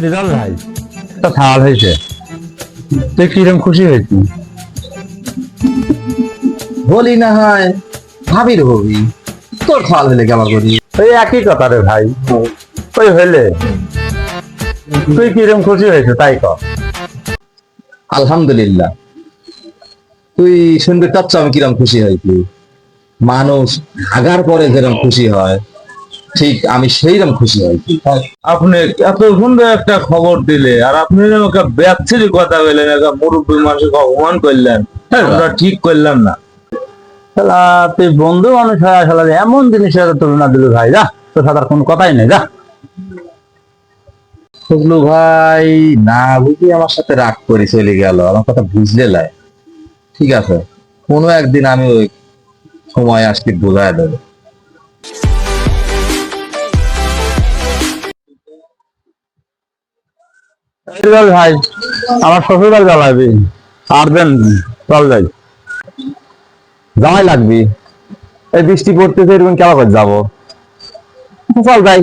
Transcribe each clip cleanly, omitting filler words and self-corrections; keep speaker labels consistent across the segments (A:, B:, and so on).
A: Result ভাই তো ফাল হয়েছে, তুই কিরম খুশি হয়েছি?
B: বলি না হয় ভাবির হবি, তোর ফাল হলে কেমন করি?
A: ওই একই কথা রে ভাই, ওই হইলে তুই কিরম খুশি হয়েছে তাই কর।
B: আলহামদুলিল্লাহ। তুই শুনবে চাচ্ছ আমি কিরম খুশি হয়েছি। মানুষ ভাগার পরে যেরকম খুশি হয়, ঠিক আমি সেইরকম খুশি হয়েছি।
A: আপনি এত সুন্দর একটা খবর দিলে, আর আপনি একটা ব্যক্তির কথা বললেন, একটা মুরব্বী মানুষকে অপমান করলেন, ওটা ঠিক করলাম না। তুই বন্ধু মানুষ হয় আসলে এমন জিনিসের তুলনা দিল ভাই, যা তোর সাথে আর কোনো কথাই নেই, যা।
B: শুকলু ভাই না বুঝি আমার সাথে রাগ করে চলে গেল, আমার কথা বুঝলে লাই। ঠিক আছে, কোনো একদিন আমি ওই সময় আসতে বোঝায় দেবো।
A: ভাই আমার শ্বশুরবাড়ি জ্বালাবি, আর দেন চল যাই। জামাই লাগবি, এই বৃষ্টি পড়তেছে, এরকম কেমন করে যাবো, চল যাই।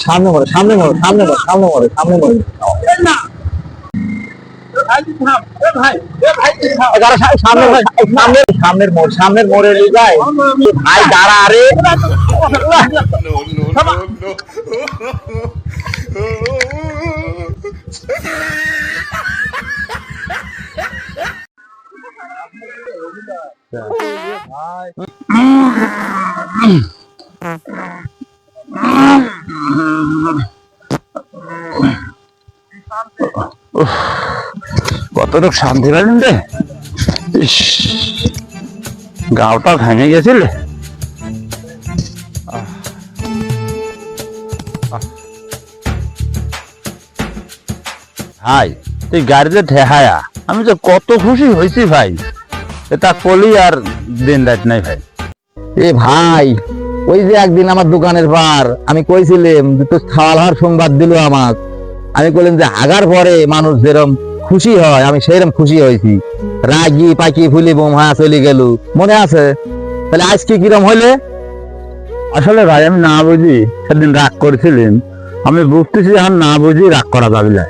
A: সামনে মরে, সামনে মরে, সামনে মরে, সামনে মরে, সামনে মরে। সামনের মোড়, সামনের মোড়ে নিয়ে যায় ভাই, দাঁড়া আরে। কতটুক শান্তি পেলেন রে, গাওটা ভেঙে গেছিল। ভাই তুই গাড়িতে ঠেহায়া আমি তো কত খুশি হয়েছি ভাই, এটা কলি আর দিন রাত নাই ভাই।
B: এ ভাই, ওই যে একদিন আমার দোকানের পার আমি কইছিলাম যে তোর খাওয়ার সংবাদ দিল আমার, আমি বললাম যে হাগার পরে মানুষ যেরকম খুশি হয় আমি সেরকম খুশি হয়েছি। রাগি পাকি ফুলি বোম হয়ে চলে গেল, মনে আছে? তাহলে আজকে কিরম হইলে?
A: আসলে ভাই আমি না বুঝি সেদিন রাগ করেছিলাম, আমি বুঝতেছি এখন না বুঝি রাগ করা যাবে না।